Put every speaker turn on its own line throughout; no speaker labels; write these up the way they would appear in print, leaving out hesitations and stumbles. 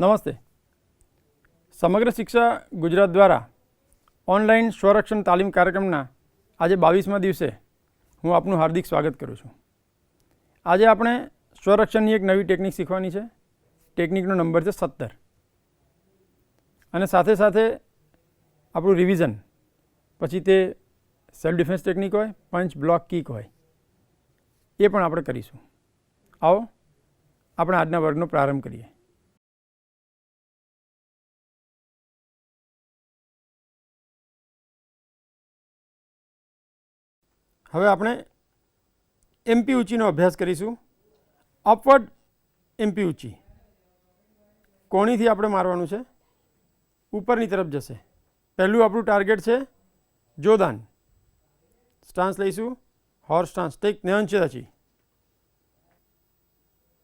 નમસ્તે. સમગ્ર શિક્ષા ગુજરાત દ્વારા ઓનલાઈન સ્વરક્ષણ તાલીમ કાર્યક્રમના આજે 22મા દિવસે હું આપનું હાર્દિક સ્વાગત કરું છું. આજે આપણે સ્વરક્ષણની એક નવી ટેકનિક શીખવાની છે. ટેકનિકનો નંબર છે 17 અને સાથે સાથે આપણું રિવિઝન, પછી તે સેલ્ફ ડિફેન્સ ટેકનિક હોય, પંચ, બ્લોક, કિક હોય, એ પણ આપણે કરીશું. આવો આપણે આજના વર્ગનો પ્રારંભ કરીએ. હવે આપણે એમપી ઊંચીનો અભ્યાસ કરીશું. અપવર્ડ એમપી ઊંચી કોણીથી આપણે મારવાનું છે, ઉપરની તરફ જશે. પહેલું આપણું ટાર્ગેટ છે જોદાન. સ્ટાન્સ લઈશું, હોર્સ સ્ટાન્સ. ટેક નેવંચેદાચી.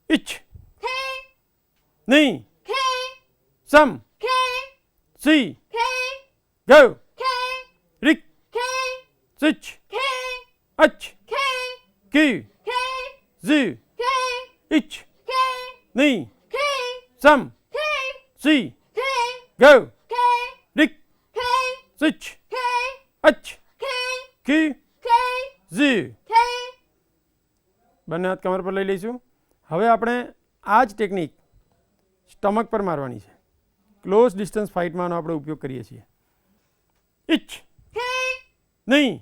ઇચ નહીં સમ સી ગો રિક સ્વિચ અચ કી ઝી ઇચ નહીં સમ સી ગો રિક સ્વિચ અચ કી ઝી. બંને હાથ કમર પર લઈ લઈશું. હવે આપણે આ જ ટેકનિક સ્ટમક પર મારવાની છે. ક્લોઝ ડિસ્ટન્સ ફાઇટમાં આપણે ઉપયોગ કરીએ છીએ. ઇચ નહીં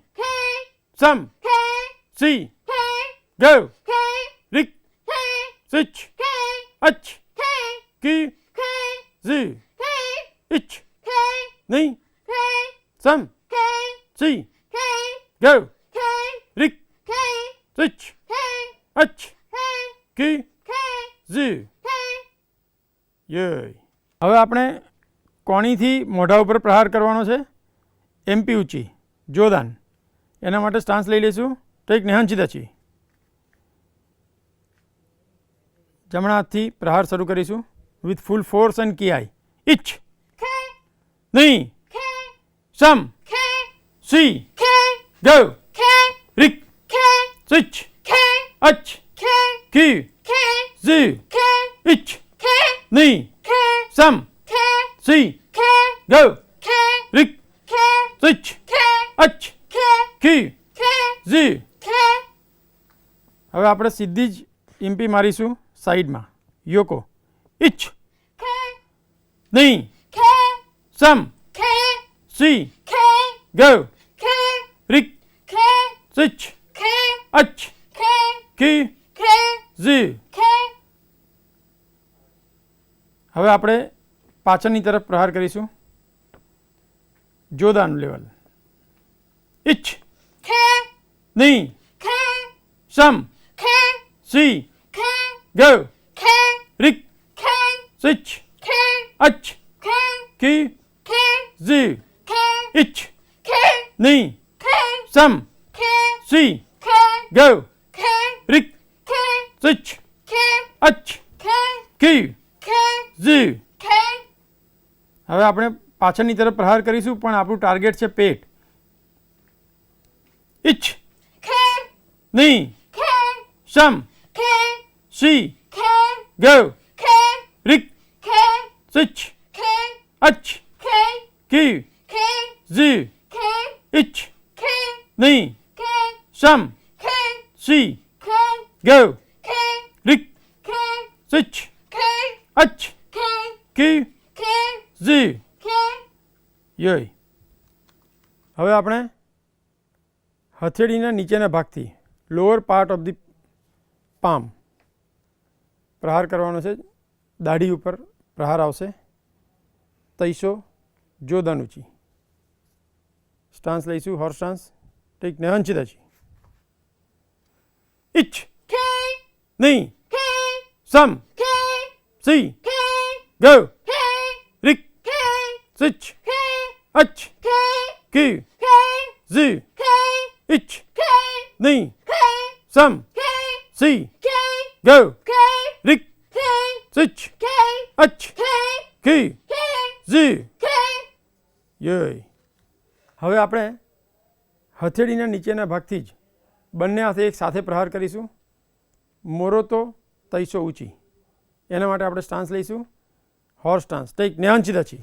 સમ સી ગો રિક સ્વિચ અચ કી ઝી ઇચ નહીં સમ સી ગો રિક સ્વિચ અચ કી ઝી. યય. હવે આપણે કોણીથી મોઢા ઉપર પ્રહાર કરવાનો છે. એમપી ઊંચી જોદાન. એના માટે સ્ટાન્સ લઈ લઈશું. ટેક નેહાંચીદાચી. જમણા હાથથી પ્રહાર શરૂ કરીશું વિથ ફૂલ ફોર્સ એન્ડ કી આઈ. ઇચ નહીં સમ સી ગો રિક સ્વિચ અચ કી ઝી ઇચ નહીં સમ સી ગો રિક સ્વિચ અચ કી ઝી. હવે આપણે સીધી જ ઇમ્પી મારીશું સાઈડમાં. યોકો. ઇચ નહીં સમ સી ગો રિક સ્વિચ અચ કી ઝી. હવે આપણે પાછળની તરફ પ્રહાર કરીશું. જોદાન લેવલ. ઇચ નહીં સમ સી ગો રિક સ્વિચ અચ કી ઝી ઇચ નહીં સમ સી ગો રિક સ્વિચ અચ કી ઝી. હવે આપણે પાછળની તરફ પ્રહાર કરીશું, પણ આપણું ટાર્ગેટ છે પેટ. ઇચ નહીં સમ સી ગો રિક સ્વિચ અચ કી ઝી ઇચ નહીં સમ સી ગો રિક સ્વિચ અચ કી ઝી. યય. હવે આપણે હથેળીના નીચેના ભાગથી lower part of the palm પ્રહાર કરવાનો છે. દાઢી ઉપર પ્રહાર આવશે. તૈસો જોદાન ઊંચી. સ્ટાન્સ લઈશું, હોર્સ સ્ટાન્સ. ટેક નેહાંચીદાચી. ઇચ નહીં સમ સી ગો રિક સ્વિચ અચ કી ઝી ઇચ નહીં સમ સી ગો રિક સ્વિચ અચ કી ઝી. યય. હવે આપણે હથેળીના નીચેના ભાગથી જ બંને હાથે એક સાથે પ્રહાર કરીશું. મોરો તો તૈસો ઊંચી. એના માટે આપણે સ્ટાન્સ લઈશું. horse stance. Take Nyanchidachi.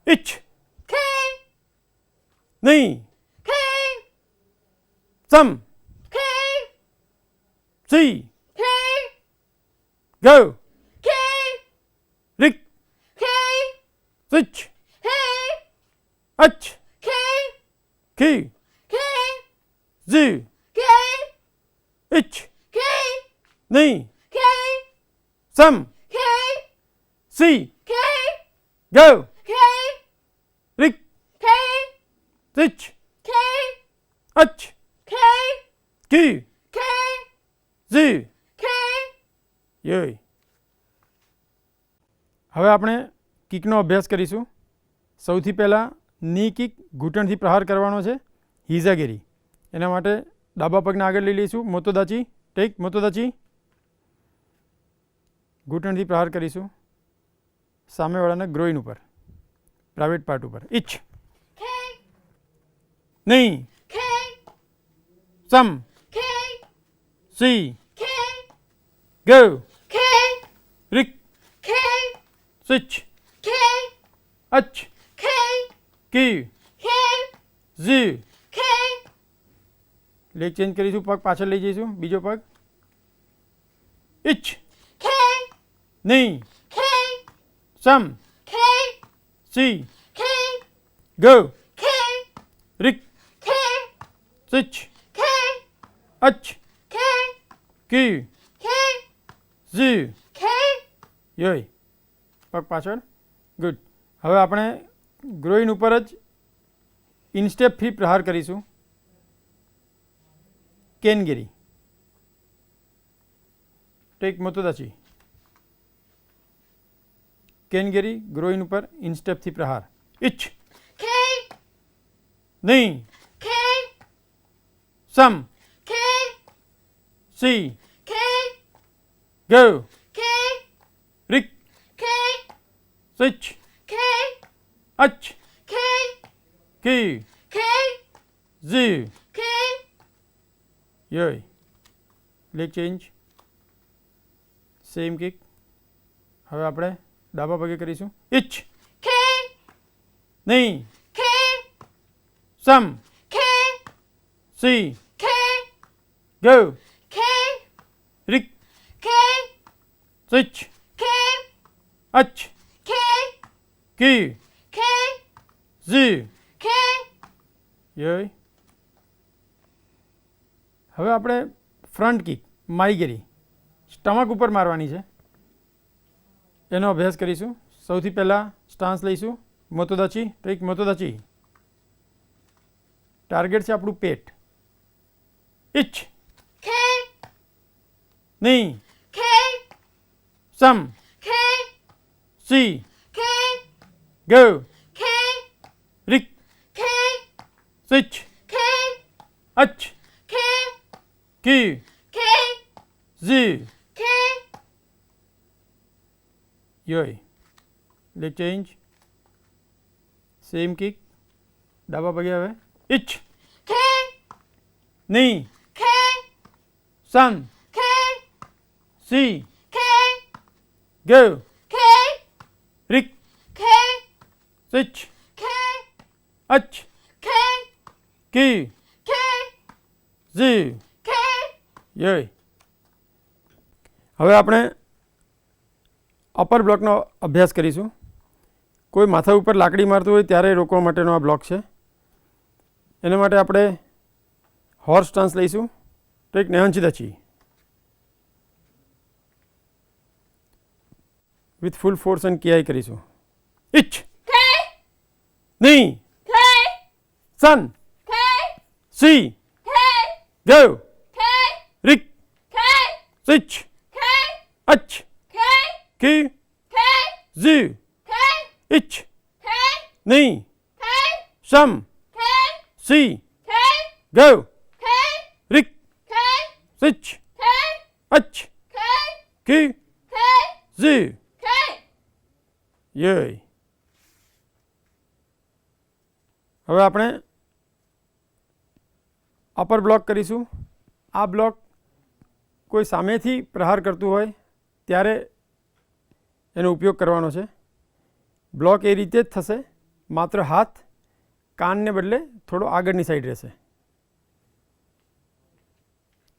Ich.
K.
Ni.
K.
Some.
K.
See.
K.
Go.
K.
Rick.
K.
Switch.
K.
Ach.
K.
Key.
K.
Z.
K.
Ich.
K.
Ni.
K.
Some.
K.
See.
K.
Go.
K.
Rick.
K.
Switch.
K.
Ach.
K.
Key.
K.
Z.
K.
યય. હવે આપણે કિકનો અભ્યાસ કરીશું. સૌથી પહેલાં ની kick ઘૂંટણથી પ્રહાર કરવાનો છે, હિઝાગીરી. એના માટે ડાબા પગને આગળ લઈ લઈશું, મોતોદાચી. ટેક મોતોદાચી. ઘૂંટણથી પ્રહાર કરીશું સામેવાળાના ગ્રોઈન ઉપર, પ્રાઇવેટ પાર્ટ ઉપર. ઇચ.
K.
નહીં.
K.
સમ.
K.
સી.
K.
ગો.
K.
રિક.
K.
સ્વિચ.
K.
અચ.
K.
કી.
K.
ઝી.
K.
લેગ ચેન્જ કરીશું, પગ પાછળ લઈ જઈશું, બીજો પગ. ઇચ.
K.
નહીં.
K.
સમ.
K.
સી.
K.
ગો.
K.
રિક.
K.
સ્વિચ.
K.
અચ.
K.
કી.
K.
ઝી.
K.
યય. પગ પાછળ. ગુડ. હવે આપણે ગ્રોઈન ઉપર જ ઇનસ્ટેપથી પ્રહાર કરીશું. કેનગીરી. ટેક મોતોદાચી. કેનગીરી ગ્રોઈન ઉપર ઇનસ્ટેપથી પ્રહાર. ઇચ.
K.
નહીં.
K.
સમ.
K.
સી.
K.
ગો.
K.
રિક.
K.
સ્વિચ.
K.
અચ.
K.
કી.
K.
ઝી.
K.
યય. Leg change. Same kick. હવે આપણે ડાબા પગે કરીશું. ઇચ.
K.
નહીં.
K.
સમ.
K.
સી.
K.
ગો.
K.
રિક.
K.
સ્વિચ.
K.
અચ.
K.
કી.
K.
ઝી.
K.
યય. હવે આપણે ફ્રન્ટ કિક, માઈગીરી, સ્ટમક ઉપર મારવાની છે, એનો અભ્યાસ કરીશું. સૌથી પહેલાં સ્ટાન્સ લઈશું, મોતોદાચી. ટેક મોતોદાચી. ટાર્ગેટ છે આપણું પેટ. ઇચ.
K.
નહીં.
K.
સમ.
K.
સી.
K.
ગો.
K.
રિક.
K.
સ્વિચ.
K.
અચ.
K.
કી.
K.
ઝી.
K.
યય. Leg change. Same kick. ડાબા પગે હવે. ઇચ.
K.
નહીં.
K.
સમ.
K.
સી.
K.
ગો.
K.
રિક.
K.
સ્વિચ.
K.
અચ.
K.
કી.
K.
ઝી.
K.
યય. હવે આપણે અપર બ્લોકનો અભ્યાસ કરીશું. કોઈ માથા ઉપર લાકડી મારતું હોય ત્યારે રોકવા માટેનો આ બ્લોક છે. એના માટે આપણે હોર્સ સ્ટાન્સ લઈશું. તો એક નેહંચીદાચી વિથ ફૂલ ફોર્સ એન્ડ કેઆઈ કરીશું. ઇચ.
K.
નહીં.
K.
સન.
K.
સી.
K.
ગો.
K.
રિક.
K.
સ્વિચ.
K.
અચ.
K.
કી.
K.
ઝી.
K.
ઇચ.
K.
નહીં.
K.
સમ.
K.
સી.
K.
ગો.
K.
રિક.
K.
સ્વિચ.
K.
અચ.
K.
કી.
K.
ઝી.
K.
યય. હવે આપણે અપર બ્લોક કરીશું. આ બ્લોક કોઈ સામેથી પ્રહાર કરતું હોય ત્યારે એનો ઉપયોગ કરવાનો છે. બ્લોક એ રીતે જ થશે, માત્ર હાથ કાનને બદલે થોડો આગળની સાઈડ રહેશે.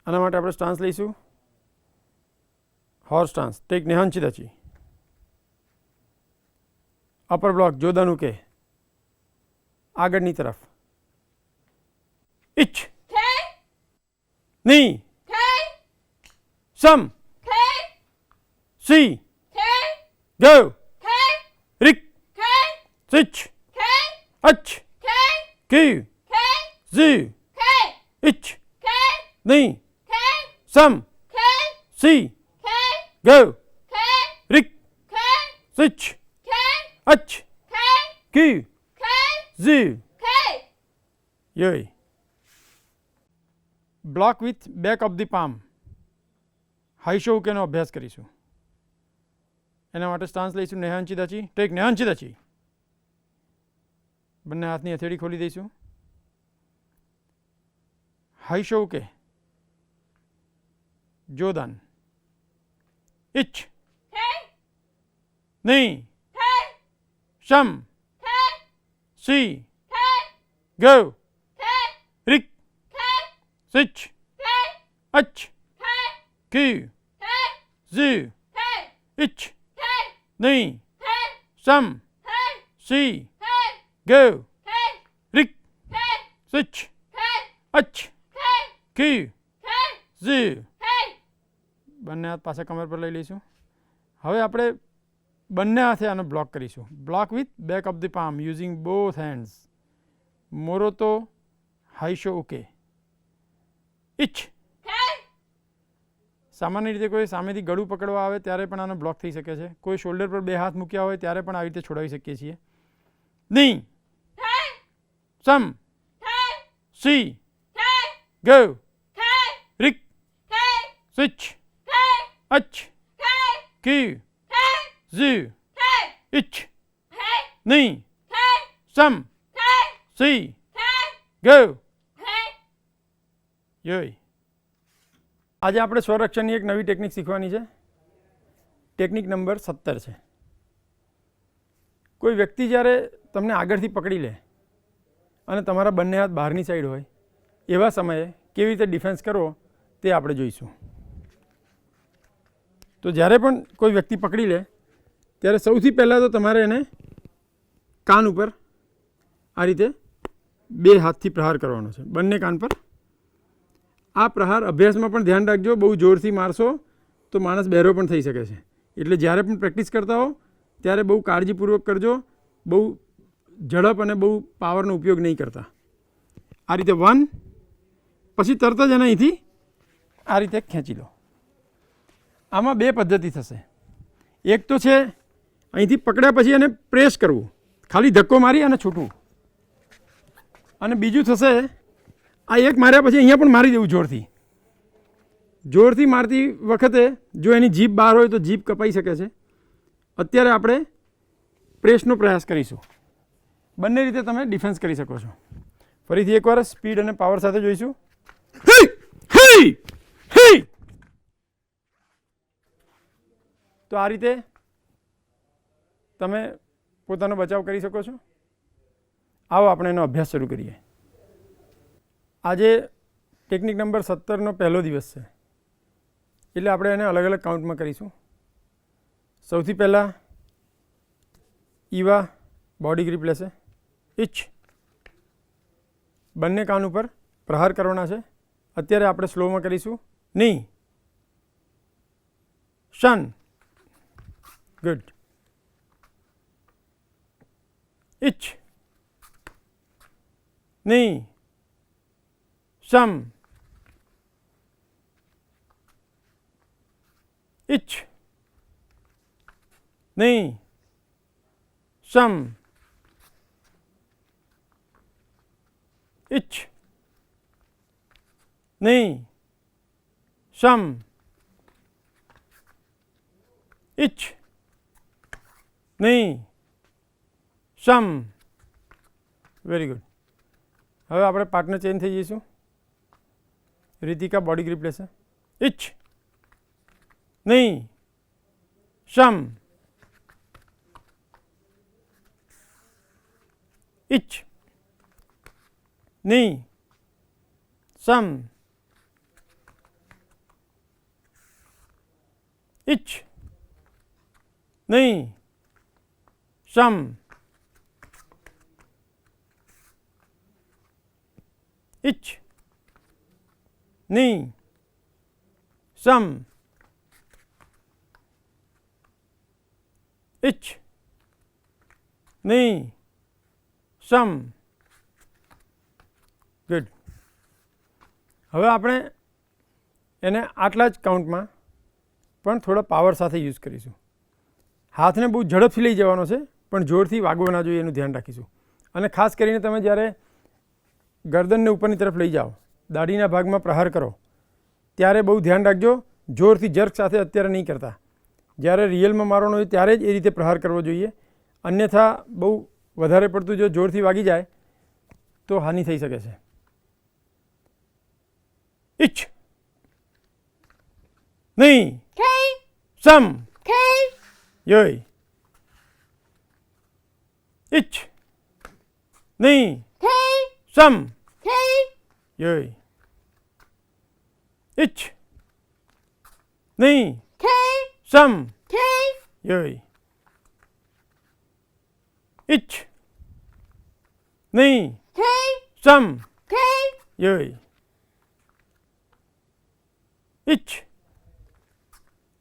આના માટે આપણે સ્ટાન્સ લઈશું હોર્સ સ્ટાન્સ. ટેક નેહાંચિદાચી. અપર બ્લોક જોદાનું કે આગળની તરફ. ઇચ ની સમ સી ગો રિક સિચ અચ ક્યુ ઝી ઇચ ની સમ સી ગો રિક સિચ અચ ક્યુ ઝી. યોય. Block with back of the palm હાઈશો ઉકેનો અભ્યાસ કરીશું. એના માટે સ્ટાન્સ લઈશું નેહાંચિદાચી. ટેક નેહાંચિદાચી. બંને હાથની હથેળી ખોલી દઈશું. હાઈશો ઉકે જોદાન. ઇચ ની શમ સી ગો રિક સિચ અચ ક્યુ ઝી ઇચ ની સમ સી ગો રિક સિચ અચ ક્યુ ઝી. બંને હાથ પાછા કમર પર લઈ લઈશું. હવે આપણે બંને હાથે આનો બ્લોક કરીશું. Block with back of the palm using both hands. મોરોતો હાઈશો ઉકે. ઇચ. સામાન્ય રીતે કોઈ સામેથી ગળું પકડવા આવે ત્યારે પણ આનો બ્લોક થઈ શકે છે. કોઈ શોલ્ડર પર બે હાથ મૂક્યા હોય ત્યારે પણ આવી રીતે છોડાવી શકીએ છીએ. ની સમ સી ગો રિક સિચ અચ ક્યુ ઝી ઇચ ની સમ સી ગો યોય. આજે આપણે સ્વરક્ષણની એક નવી ટેકનિક શીખવાની છે. ટેકનિક નંબર 17 છે. કોઈ વ્યક્તિ જ્યારે તમને આગળથી પકડી લે અને તમારા બંને હાથ બહારની સાઈડ હોય એવા સમયે કેવી રીતે ડિફેન્સ કરવો તે આપણે જોઈશું. તો જ્યારે પણ કોઈ વ્યક્તિ પકડી લે ત્યારે સૌથી પહેલાં તો તમારે એને કાન ઉપર આ રીતે બે હાથથી પ્રહાર કરવાનો છે. બંને કાન પર. આ પ્રહાર અભ્યાસમાં પણ ધ્યાન રાખજો, બહુ જોરથી મારશો તો માણસ બહેરો પણ થઈ શકે છે. એટલે જ્યારે પણ પ્રેક્ટિસ કરતા હો ત્યારે બહુ કાળજીપૂર્વક કરજો. બહુ ઝડપ અને બહુ પાવરનો ઉપયોગ નહીં કરતા. આ રીતે 1, પછી તરત જ એને અહીંથી આ રીતે ખેંચી લો. આમાં બે પદ્ધતિ થશે. એક તો છે અહીંથી પકડ્યા પછી એને પ્રેસ કરવું, ખાલી ધક્કો મારી અને છૂટવું. અને બીજું થશે આ એક માર્યા પછી અહીંયા પણ મારી દેવું જોરથી. જોરથી મારતી વખતે જો એની જીભ બહાર હોય તો જીભ કપાઈ શકે છે. અત્યારે આપણે પ્રેસનો પ્રયાસ કરીશું. બંને રીતે તમે ડિફેન્સ કરી શકો છો. ફરીથી એકવાર સ્પીડ અને પાવર સાથે જોઈશું. તો આ રીતે તમે પોતાનો બચાવ કરી શકો છો. આવો આપણે એનો અભ્યાસ શરૂ કરીએ. આજે ટેકનિક નંબર 17નો પહેલો દિવસ છે એટલે આપણે એને અલગ અલગ કાઉન્ટમાં કરીશું. સૌથી પહેલાં ઈવા બોડી ગ્રીપ લેશે. ઇચ. બંને કાન ઉપર પ્રહાર કરવાના છે. અત્યારે આપણે સ્લોમાં કરીશું. ની શન. ગુડ. ઇચ ની સમ ઇચ ની સમ ઇચ ની સમ ઇચ ની સમ. Very good. હવે આપણે પાર્ટનર ચેન્જ થઈ જઈશું. રીતિકા બોડી ગ્રીપ લેશે. ઇચ ની સમ इच ની સમ इच ની સમ इच ની સમ इच ની સમ ગુડ. હવે આપણે એને આટલા જ કાઉન્ટમાં પણ થોડા પાવર સાથે યુઝ કરીશું. હાથને બહુ ઝડપથી લઈ જવાનો છે પણ જોરથી વાગવો ના જોઈએ એનું ધ્યાન રાખીશું. અને ખાસ કરીને તમે જ્યારે ગરદનને ઉપરની તરફ લઈ જાઓ, દાઢીના ભાગમાં પ્રહાર કરો ત્યારે બહુ ધ્યાન રાખજો, જોરથી જર્ક સાથે અત્યારે નહીં કરતા. જ્યારે રિયલમાં મારવાનો હોય ત્યારે જ એ રીતે પ્રહાર કરવો જોઈએ, અન્યથા બહુ વધારે પડતું જો જોરથી વાગી જાય તો હાનિ થઈ શકે છે. इच नहीं सम योय इच नहीं सम योय इच नहीं सम योय इच नहीं सम योय इच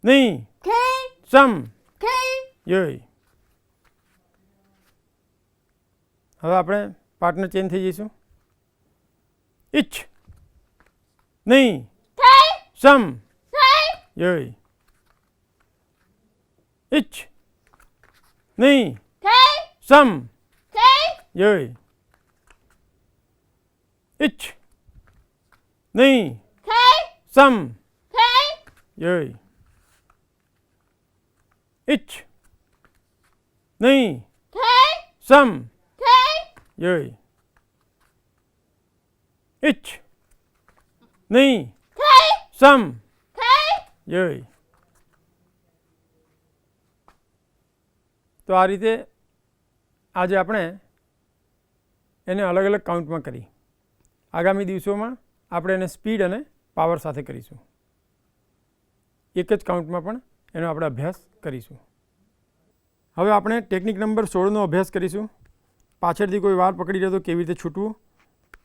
नहीं सम योय. હવે આપણે પાર્ટનર ચેન્જ થઈ જઈશું. इच नहीं सम योय इच नहीं सम योय इच नहीं सम योय इच नहीं सम योय इच नहीं सम योय. તો આ રીતે આજે આપણે એને અલગ અલગ કાઉન્ટમાં કરી. આગામી દિવસોમાં આપણે એને સ્પીડ અને પાવર સાથે કરીશું. એક જ કાઉન્ટમાં પણ એનો આપણે અભ્યાસ કરીશું. હવે આપણે ટેકનિક નંબર 16નો અભ્યાસ કરીશું. પાછળથી કોઈ વાર પકડી રહ્યો તો કેવી રીતે છૂટવું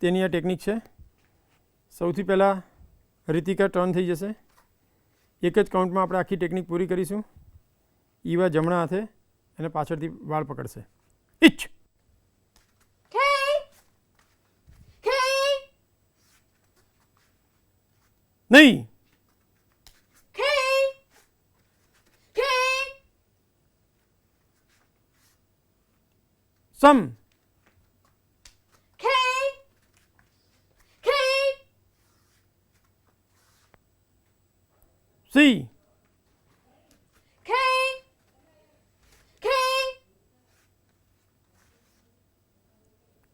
તેની આ ટેકનિક છે. સૌથી પહેલાં રીતિકા ટર્ન થઈ જશે. એક જ કાઉન્ટમાં આપણે આખી ટેકનિક પૂરી કરીશું. ઈવા જમણા હાથે એને પાછળથી વાળ પકડશે. ઇચ નહીં સમ સી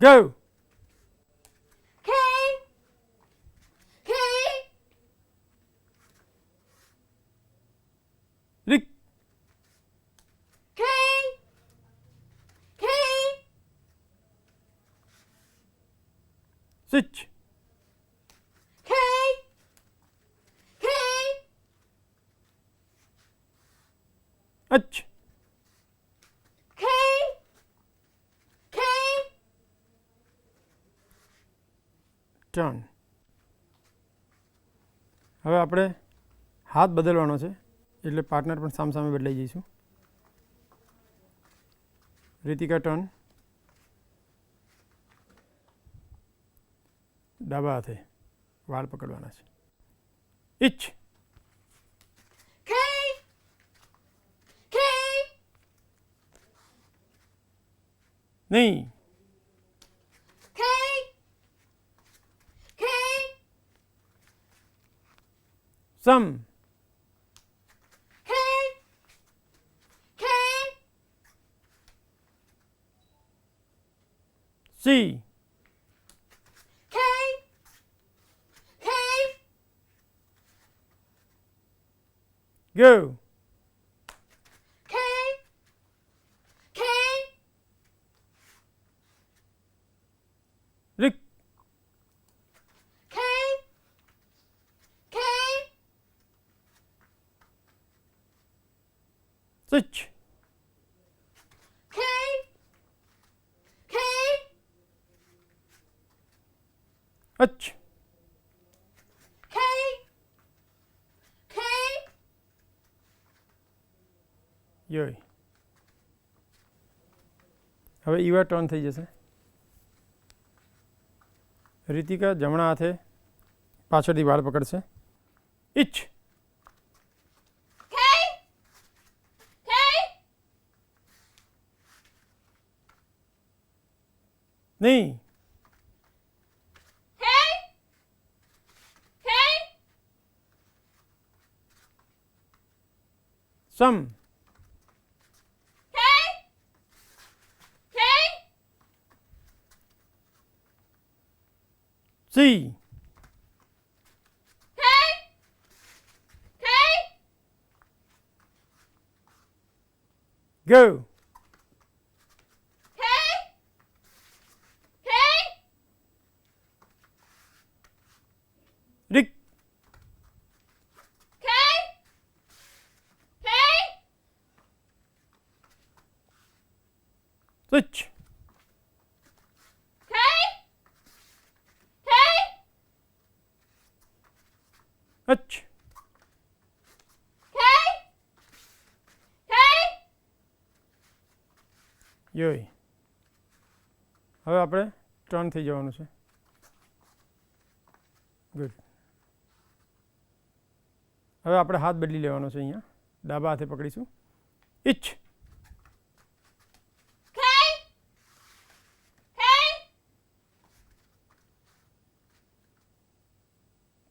go Rick switch ach turn. હવે આપણે હાથ બદલવાનો છે એટલે પાર્ટનર પણ સામસામે બદલાઈ જઈશું. રીતિકા ટર્ન, ડાબા હાથે વાળ પકડવાના છે. ઇચ નહીં સમ સી go switch,
K K
ach,
K K
yoy. હવે ઈવા ટર્ન થઈ જશે. રીતિકા જમણા હાથે પાછળથી વાળ પકડશે. ઇચ,
K K
નહીં,
K K
સમ,
K K
સી,
K K
ગો,
K K
રિક,
K K
સ્વિચ,
K K
અચ,
K K
યોય. હવે આપણે ટર્ન થઈ જવાનું છે. ગુડ. હવે આપણે હાથ બદલી લેવાનો છે. અહીંયા ડાબા હાથે પકડીશું. ઇચ,
K K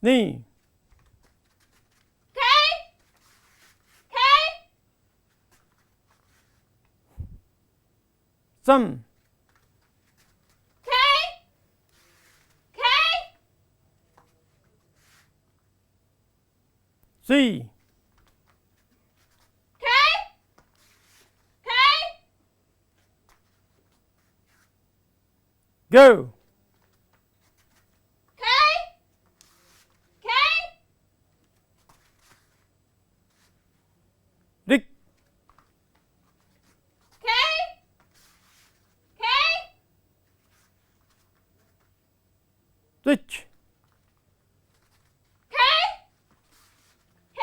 નહીં,
K K
સમ,
K K
સી,
K K
ગો,
K K
રિક,
K K
સ્વિચ,
K K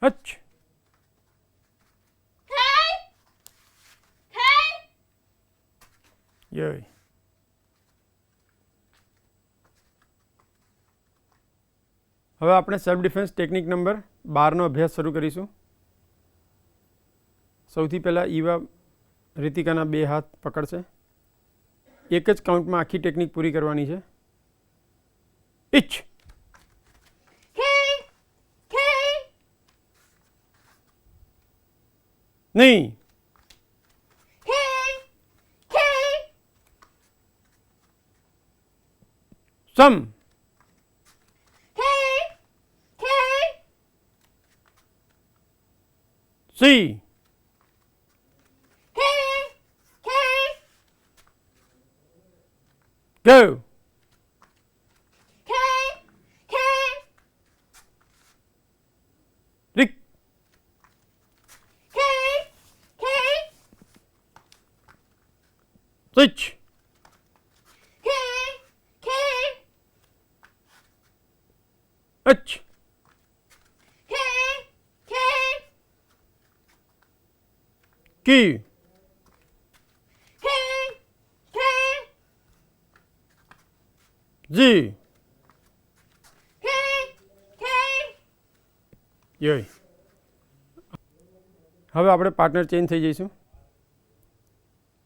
અચ,
K K
યોય. હવે આપણે સેલ્ફ ડિફેન્સ ટેકનિક નંબર 12નો અભ્યાસ શરૂ કરીશું. સૌથી પહેલાં ઈવા રીતિકાના બે હાથ પકડશે. એક જ કાઉન્ટમાં આખી ટેકનિક પૂરી કરવાની છે. ઇચ,
K K
નહીં,
K K
સમ,
K K
સી,
K K
ગો,
K K
રિક,
K K
સ્વિચ,
K K
અચ,
K K
કી,
K K
જી,
K K
યોય. હવે આપણે પાર્ટનર ચેન્જ થઈ જઈશું.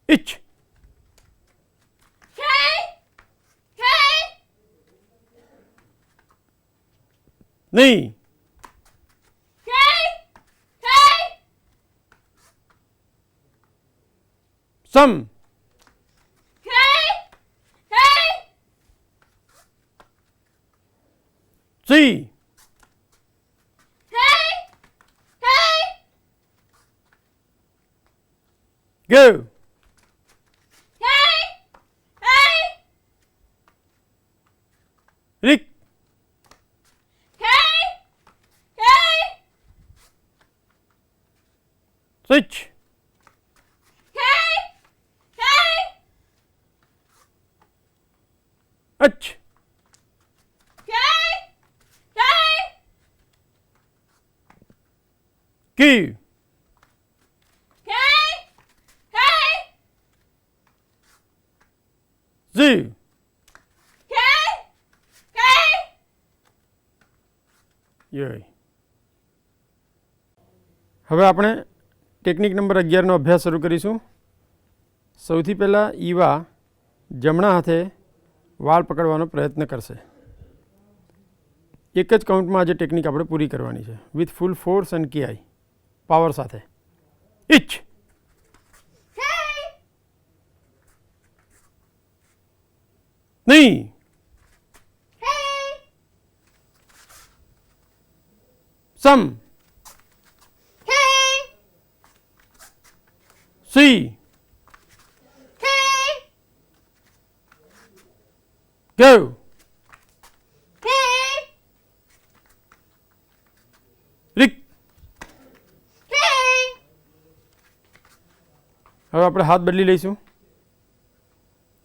ઇચ,
K K
નહીં,
K K
સમ,
K K
સી,
K K
ગો,
K K
રિક,
K K
Q,
K, K,
Z,
K, K.
યય. હવે આપણે ટેકનિક નંબર 11નો અભ્યાસ શરૂ કરીશું. સૌથી પહેલાં ઈવા જમણા હાથે વાળ પકડવાનો પ્રયત્ન કરશે. એક જ કાઉન્ટમાં આજે ટેકનિક આપણે પૂરી કરવાની છે with full force and KI power સાથે. ઇચ, નહીં, સમ, સી, ગો, રિક. હવે આપણે હાથ બદલી લઈશું.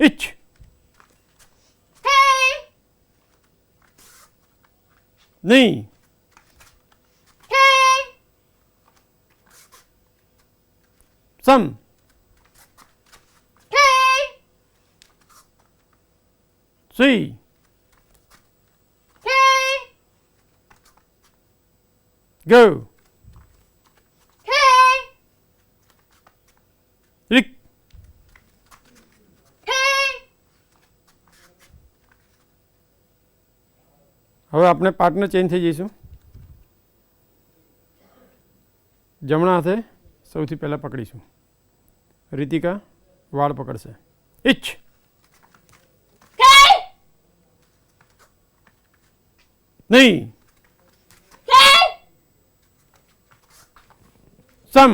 ઇચ, નહીં, સમ, સી, ગો, રિક. હવે આપણે પાર્ટનર ચેન્જ થઈ જઈશું. જમણા હાથે સૌથી પહેલાં પકડીશું. રીતિકા વાળ પકડશે. ઇચ, નહીં, સમ,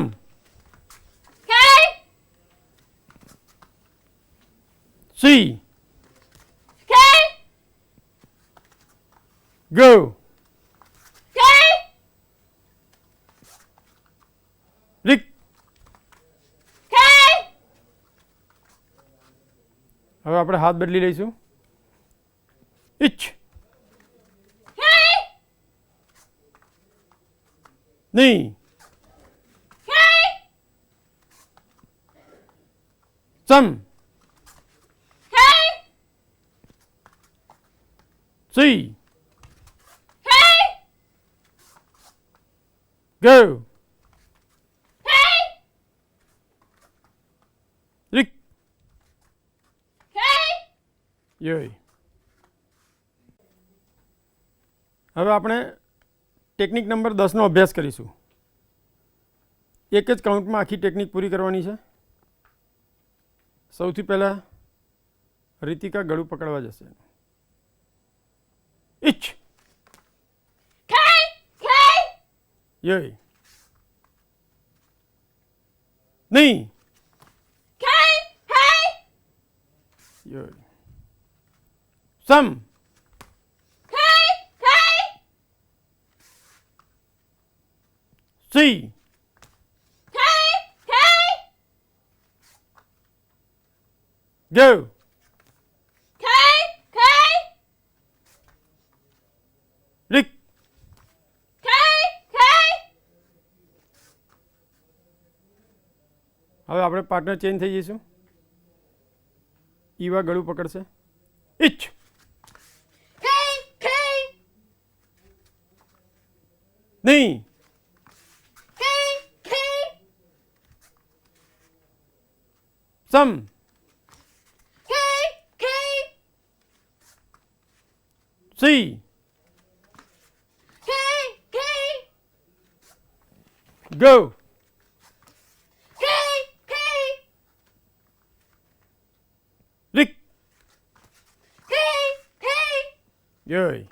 સી, ગો, રિક. હવે આપણે હાથ બદલી લઈશું. ઇચ, નહીં, સમ, સી, ગો, રિક. યય. હવે આપણે ટેકનિક નંબર 10નો અભ્યાસ કરીશું. એક જ કાઉન્ટમાં આખી ટેકનિક પૂરી કરવાની છે. સૌથી પહેલાં રીતિકા ગળું પકડવા જશે. ઇચ, યય, નહીં, યય, સમ, સી, ગો, રિક. હવે આપણે પાર્ટનર ચેન્જ થઈ જઈશું. ઈવા ગળું પકડશે. ઇચ, નહીં, સમ, સી, ગો, રિક. યય.